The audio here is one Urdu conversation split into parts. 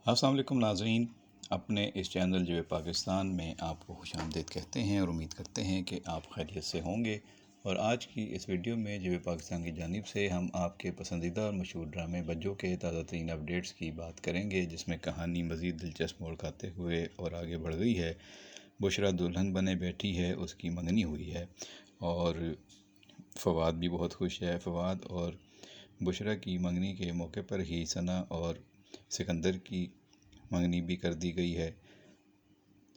السلام علیکم ناظرین، اپنے اس چینل جو پاکستان میں آپ کو خوش آمدید کہتے ہیں اور امید کرتے ہیں کہ آپ خیریت سے ہوں گے۔ اور آج کی اس ویڈیو میں جو پاکستان کی جانب سے ہم آپ کے پسندیدہ اور مشہور ڈرامے بجو کے تازہ ترین اپڈیٹس کی بات کریں گے، جس میں کہانی مزید دلچسپ موڑ کھاتے ہوئے اور آگے بڑھ گئی ہے۔ بشریٰ دلہن بنے بیٹھی ہے، اس کی منگنی ہوئی ہے اور فواد بھی بہت خوش ہے۔ فواد اور بشریٰ کی منگنی کے موقع پر ہی ثنا اور سکندر کی منگنی بھی کر دی گئی ہے۔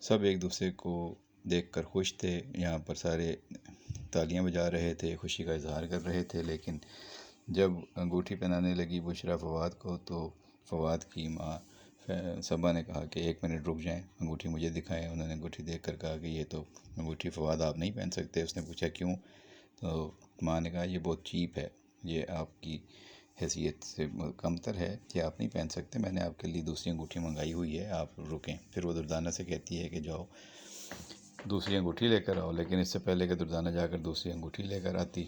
سب ایک دوسرے کو دیکھ کر خوش تھے، یہاں پر سارے تالیاں بجا رہے تھے، خوشی کا اظہار کر رہے تھے، لیکن جب انگوٹھی پہنانے لگی بشریٰ فواد کو تو فواد کی ماں صبا نے کہا کہ 1 منٹ رک جائیں، انگوٹھی مجھے دکھائیں۔ انہوں نے انگوٹھی دیکھ کر کہا کہ یہ تو انگوٹھی فواد آپ نہیں پہن سکتے۔ اس نے پوچھا کیوں؟ تو ماں نے کہا یہ بہت چیپ ہے، یہ آپ کی حیثیت سے کمتر ہے، یہ آپ نہیں پہن سکتے، میں نے آپ کے لیے دوسری انگوٹھی منگائی ہوئی ہے، آپ رکیں۔ پھر وہ دردانہ سے کہتی ہے کہ جاؤ دوسری انگوٹھی لے کر آؤ، لیکن اس سے پہلے کہ دردانہ جا کر دوسری انگوٹھی لے کر آتی،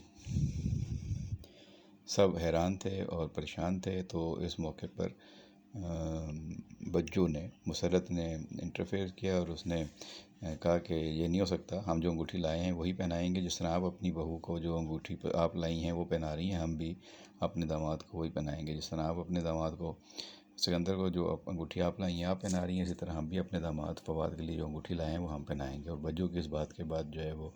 سب حیران تھے اور پریشان تھے۔ تو اس موقع پر بجو نے، مسرت نے انٹرفیئر کیا اور اس نے کہا کہ یہ نہیں ہو سکتا، ہم جو انگوٹھی لائے ہیں وہی پہنائیں گے، جس طرح آپ اپنی بہو کو جو انگوٹھی آپ لائی ہیں وہ پہنا رہی ہیں، ہم بھی اپنے داماد کو وہی پہنائیں گے، جس طرح آپ اپنے داماد کو، سکندر کو جو انگوٹھی آپ لائی ہیں آپ پہنا رہی ہیں، اسی طرح ہم بھی اپنے داماد فواد کے لیے جو انگوٹھی لائے ہیں وہ ہم پہنائیں گے۔ اور بجو کی اس بات کے بعد جو ہے وہ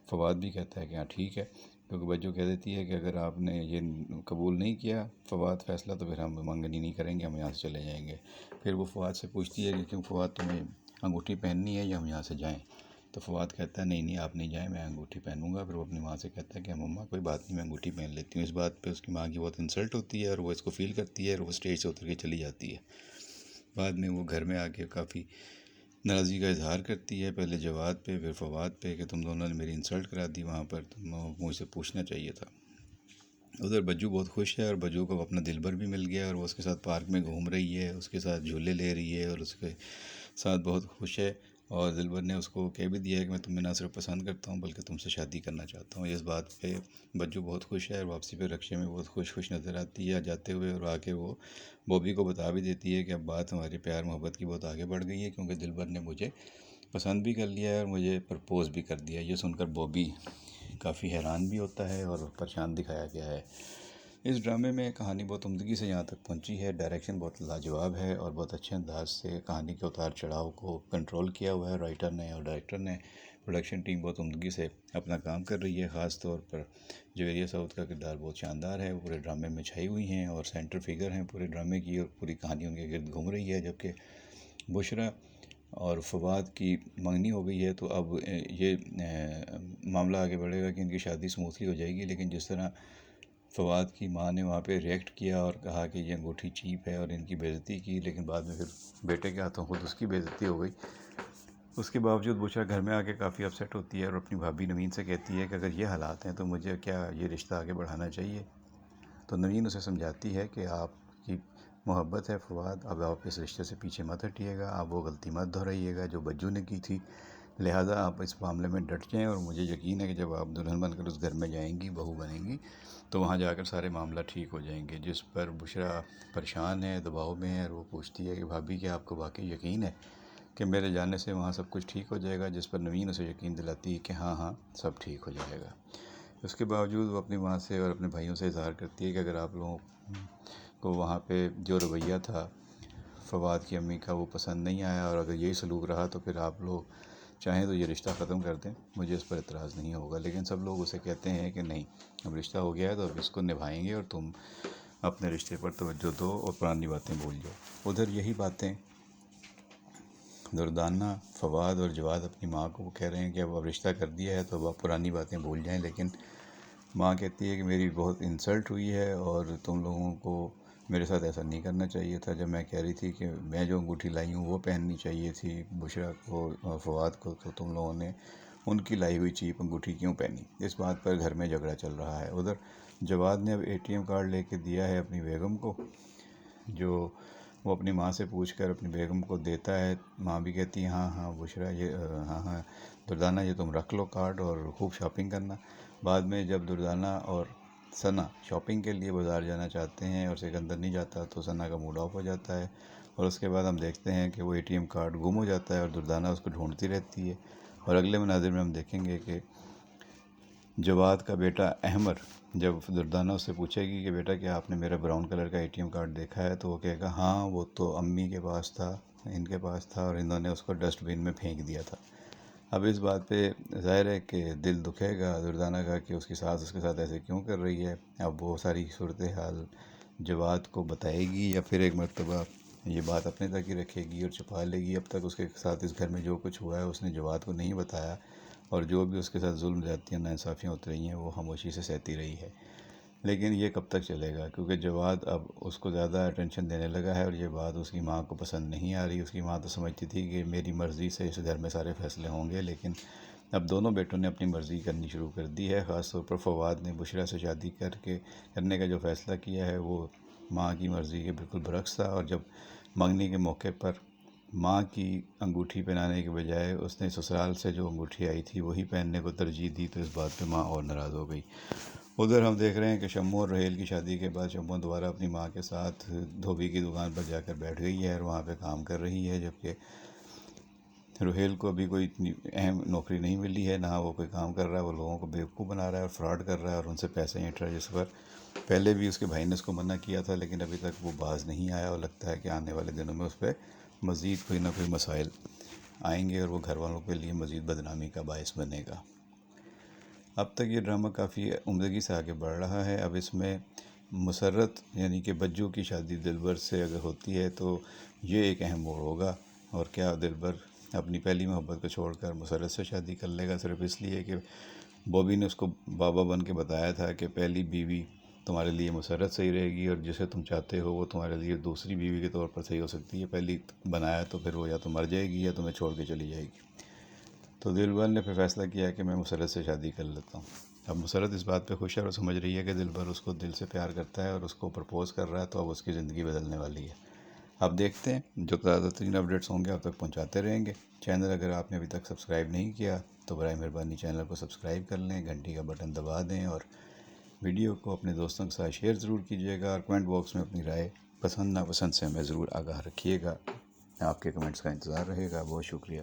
فواد بھی کہتا ہے کہ ہاں ٹھیک ہے، کیونکہ بجو کہہ دیتی ہے کہ اگر آپ نے یہ قبول نہیں کیا فواد فیصلہ تو پھر ہم منگنی نہیں کریں گے، ہم یہاں سے چلے جائیں گے۔ پھر وہ فواد سے پوچھتی ہے کہ کیوں فواد تمہیں انگوٹھی پہننی ہے یا ہم یہاں سے جائیں؟ تو فواد کہتا ہے نہیں آپ نہیں جائیں، میں انگوٹھی پہنوں گا۔ پھر وہ اپنی ماں سے کہتا ہے کہ مما کوئی بات نہیں، میں انگوٹھی پہن لیتی ہوں۔ اس بات پہ اس کی ماں کی بہت انسلٹ ہوتی ہے اور وہ اس کو فیل کرتی ہے اور وہ اسٹیج سے اتر کے چلی جاتی ہے۔ بعد میں وہ گھر میں آ کے کافی ناراضگی کا اظہار کرتی ہے، پہلے جواد پہ پھر فواد پہ، کہ تم دونوں نے میری انسلٹ کرا دی وہاں پر، مجھ سے پوچھنا چاہیے تھا۔ ادھر بجو بہت خوش ہے اور بجو کو اپنا دلبر بھی مل گیا اور وہ اس کے ساتھ پارک میں گھوم رہی ہے، اس کے ساتھ جھولے لے رہی ہے اور اس کے ساتھ بہت خوش ہے۔ اور دلبر نے اس کو کہہ بھی دیا ہے کہ میں تمہیں نہ صرف پسند کرتا ہوں بلکہ تم سے شادی کرنا چاہتا ہوں۔ اس بات پہ بجو بہت خوش ہے اور واپسی پہ رکشے میں بہت خوش نظر آتی ہے جاتے ہوئے، اور آ کے وہ بوبی کو بتا بھی دیتی ہے کہ اب بات ہمارے پیار محبت کی بہت آگے بڑھ گئی ہے، کیونکہ دلبر نے مجھے پسند بھی کر لیا ہے اور مجھے پرپوز بھی کر دیا ہے۔ یہ سن کر بوبی کافی حیران بھی ہوتا ہے اور پریشان دکھایا گیا ہے۔ اس ڈرامے میں کہانی بہت عمدگی سے یہاں تک پہنچی ہے، ڈائریکشن بہت لاجواب ہے اور بہت اچھے انداز سے کہانی کے اتار چڑھاؤ کو کنٹرول کیا ہوا ہے رائٹر نے اور ڈائریکٹر نے۔ پروڈکشن ٹیم بہت عمدگی سے اپنا کام کر رہی ہے، خاص طور پر جویریہ ساؤتھ کا کردار بہت شاندار ہے، وہ پورے ڈرامے میں چھائی ہوئی ہیں اور سینٹر فگر ہیں پورے ڈرامے کی، اور پوری کہانی ان کے گرد گھوم رہی ہے۔ جبکہ بشریٰ اور فواد کی منگنی ہو گئی ہے تو اب یہ معاملہ آگے بڑھے گا کہ ان کی شادی سموتھلی ہو جائے گی، لیکن جس طرح فواد کی ماں نے وہاں پہ ریئیکٹ کیا اور کہا کہ یہ انگوٹھی چیپ ہے اور ان کی بے عزتی کی، لیکن بعد میں پھر بیٹے کے ہاتھوں خود اس کی بے عزتی ہو گئی، اس کے باوجود بشریٰ گھر میں آ کے کافی اپسیٹ ہوتی ہے اور اپنی بھابھی نوین سے کہتی ہے کہ اگر یہ حالات ہیں تو مجھے کیا یہ رشتہ آگے بڑھانا چاہیے؟ تو نوین اسے سمجھاتی ہے کہ آپ کی محبت ہے فواد، اب آپ اس رشتے سے پیچھے مت ہٹیے گا، آپ وہ غلطی مت دہرائیے گا جو بجو نے کی تھی، لہٰذا آپ اس معاملے میں ڈٹ جائیں، اور مجھے یقین ہے کہ جب آپ دلہن بن کر اس گھر میں جائیں گی، بہو بنیں گی، تو وہاں جا کر سارے معاملہ ٹھیک ہو جائیں گے۔ جس پر بشریٰ پریشان ہے، دباؤ میں ہے، اور وہ پوچھتی ہے کہ بھابھی کیا آپ کو واقعی یقین ہے کہ میرے جانے سے وہاں سب کچھ ٹھیک ہو جائے گا؟ جس پر نوین اسے یقین دلاتی ہے کہ ہاں سب ٹھیک ہو جائے گا۔ اس کے باوجود وہ اپنی ماں سے اور اپنے بھائیوں سے اظہار کرتی ہے کہ اگر آپ لوگوں کو وہاں پہ جو رویہ تھا فواد کی امی کا وہ پسند نہیں آیا، اور اگر یہی سلوک رہا تو پھر آپ لوگ چاہیں تو یہ رشتہ ختم کر دیں، مجھے اس پر اعتراض نہیں ہوگا۔ لیکن سب لوگ اسے کہتے ہیں کہ نہیں، اب رشتہ ہو گیا ہے تو اب اس کو نبھائیں گے اور تم اپنے رشتے پر توجہ دو اور پرانی باتیں بھول جاؤ۔ ادھر یہی باتیں دردانہ، فواد اور جواد اپنی ماں کو کہہ رہے ہیں کہ اب رشتہ کر دیا ہے تو اب آپ پرانی باتیں بھول جائیں، لیکن ماں کہتی ہے کہ میری بہت انسلٹ ہوئی ہے اور تم لوگوں کو میرے ساتھ ایسا نہیں کرنا چاہیے تھا، جب میں کہہ رہی تھی کہ میں جو انگوٹھی لائی ہوں وہ پہننی چاہیے تھی بشریٰ کو اور فواد کو، تو تم لوگوں نے ان کی لائی ہوئی چیپ انگوٹھی کیوں پہنی؟ اس بات پر گھر میں جھگڑا چل رہا ہے۔ ادھر جواد نے اب ATM کارڈ لے کے دیا ہے اپنی بیگم کو، جو وہ اپنی ماں سے پوچھ کر اپنی بیگم کو دیتا ہے۔ ماں بھی کہتی ہے ہاں بشریٰ یہ ہاں دردانہ یہ تم رکھ لو کارڈ اور خوب شاپنگ کرنا۔ بعد میں جب دردانہ اور ثنا شاپنگ کے لیے بازار جانا چاہتے ہیں اور سکندر نہیں جاتا تو ثنا کا موڈ آف ہو جاتا ہے، اور اس کے بعد ہم دیکھتے ہیں کہ وہ ATM کارڈ گم ہو جاتا ہے اور دردانہ اس کو ڈھونڈتی رہتی ہے۔ اور اگلے مناظر میں ہم دیکھیں گے کہ جواد کا بیٹا احمر جب دردانہ اس سے پوچھے گی کہ بیٹا کیا آپ نے میرا براؤن کلر کا ATM کارڈ دیکھا ہے، تو وہ کہے گا ہاں وہ تو امی کے پاس تھا، ان کے پاس تھا، اور انہوں نے اس کو ڈسٹ بین میں پھینک دیا تھا۔ اب اس بات پہ ظاہر ہے کہ دل دکھے گا دردانہ کا کہ اس کی ساس اس کے ساتھ ایسے کیوں کر رہی ہے۔ اب وہ ساری صورتحال جواد کو بتائے گی یا پھر ایک مرتبہ یہ بات اپنے تک ہی رکھے گی اور چھپا لے گی۔ اب تک اس کے ساتھ اس گھر میں جو کچھ ہوا ہے اس نے جواد کو نہیں بتایا، اور جو بھی اس کے ساتھ ظلم زیادتیاں ناانصافیاں اتری ہیں وہ خاموشی سے سہتی رہی ہے۔ لیکن یہ کب تک چلے گا، کیونکہ جواد اب اس کو زیادہ اٹینشن دینے لگا ہے، اور یہ بات اس کی ماں کو پسند نہیں آ رہی۔ اس کی ماں تو سمجھتی تھی کہ میری مرضی سے اس گھر میں سارے فیصلے ہوں گے، لیکن اب دونوں بیٹوں نے اپنی مرضی کرنی شروع کر دی ہے۔ خاص طور پر فواد نے بشریٰ سے شادی کرنے کا جو فیصلہ کیا ہے وہ ماں کی مرضی کے بالکل برعکس تھا، اور جب منگنی کے موقع پر ماں کی انگوٹھی پہنانے کے بجائے اس نے سسرال سے جو انگوٹھی آئی تھی وہی پہننے کو ترجیح دی، تو اس بات پہ ماں اور ناراض ہو گئی۔ ادھر ہم دیکھ رہے ہیں کہ شمو اور رحیل کی شادی کے بعد شمو دوبارہ اپنی ماں کے ساتھ دھوبی کی دکان پر جا کر بیٹھ گئی ہے اور وہاں پہ کام کر رہی ہے، جبکہ رحیل کو ابھی کوئی اتنی اہم نوکری نہیں ملی ہے، نہ وہ کوئی کام کر رہا ہے، وہ لوگوں کو بیوقوف بنا رہا ہے اور فراڈ کر رہا ہے اور ان سے پیسے اینٹ رہا ہے، جس پر پہلے بھی اس کے بھائی نے اس کو منع کیا تھا، لیکن ابھی تک وہ باز نہیں آیا، اور لگتا ہے کہ آنے والے دنوں میں اس پہ مزید کوئی نہ کوئی مسائل آئیں گے اور وہ گھر والوں کے لیے مزید بدنامی کا باعث بنے گا۔ اب تک یہ ڈرامہ کافی عمدگی سے آگے بڑھ رہا ہے۔ اب اس میں مسرت یعنی کہ بجو کی شادی دلبر سے اگر ہوتی ہے تو یہ ایک اہم موڑ ہوگا، اور کیا دلبر اپنی پہلی محبت کو چھوڑ کر مسرت سے شادی کر لے گا، صرف اس لیے کہ بوبی نے اس کو بابا بن کے بتایا تھا کہ پہلی بیوی تمہارے لیے مسرت صحیح رہے گی، اور جسے تم چاہتے ہو وہ تمہارے لیے دوسری بیوی کے طور پر صحیح ہو سکتی ہے، پہلی بنایا تو پھر وہ یا تو مر جائے گی یا تمہیں چھوڑ کے چلی جائے گی۔ تو دلبر نے پھر فیصلہ کیا کہ میں مسرت سے شادی کر لیتا ہوں۔ اب مسرت اس بات پہ خوش ہے اور سمجھ رہی ہے کہ دلبر اس کو دل سے پیار کرتا ہے اور اس کو پرپوز کر رہا ہے، تو اب اس کی زندگی بدلنے والی ہے۔ اب دیکھتے ہیں، جو تازہ ترین اپڈیٹس ہوں گے آپ تک پہنچاتے رہیں گے۔ چینل اگر آپ نے ابھی تک سبسکرائب نہیں کیا تو برائے مہربانی چینل کو سبسکرائب کر لیں، گھنٹی کا بٹن دبا دیں، اور ویڈیو کو اپنے دوستوں کے ساتھ شیئر ضرور کیجیے گا، اور کمنٹ باکس میں اپنی رائے پسند ناپسند سے ہمیں ضرور آگاہ رکھیے گا۔ آپ کے کمنٹس کا انتظار رہے گا۔ بہت شکریہ۔